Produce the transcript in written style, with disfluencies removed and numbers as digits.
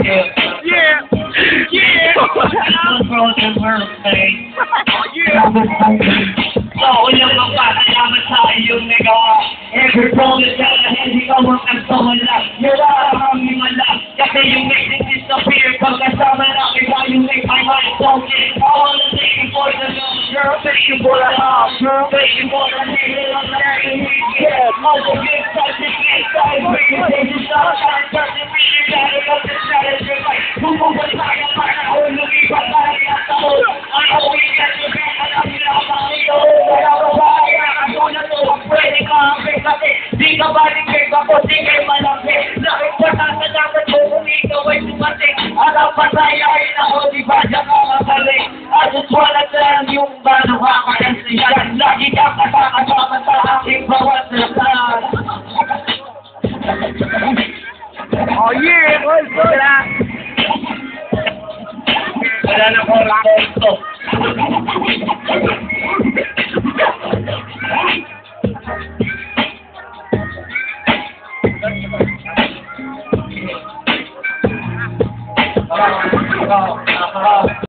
Yeah. Yeah. Frozen world, babe. Yeah. So, walang magpasalamat sa iyong nagawa. Every promise ka na hindi ka magkasawala. You're not aming mala. Kasi yung message disappear. Pagkasama na kita yung make my mind focus. I wanna thank you for the love. Girl, thank you for the love. Girl, thank you for the love that you need. Yeah, all the good stuff is inside. Bring it to the sunshine. Doesn't really matter. Doesn't matter. You're like, bumubot tayo para lumipat tayo at taon. I always get you back. Alam nila ang mga kaya babae, nakatulad to, pwede ka hanggang kasi di ka baligay ako, di kayo malaki. Nakipagkasa dapat mo kung ikaw ay sumating. At ang pasaya ay ako, di ba siya makakalik? I just wanna tell you ba nakakasiyan. Lagi kang nakakasama sa aking bawat lasan. Oh yeah, boys, wala. Wala na ko lang ito. Wow.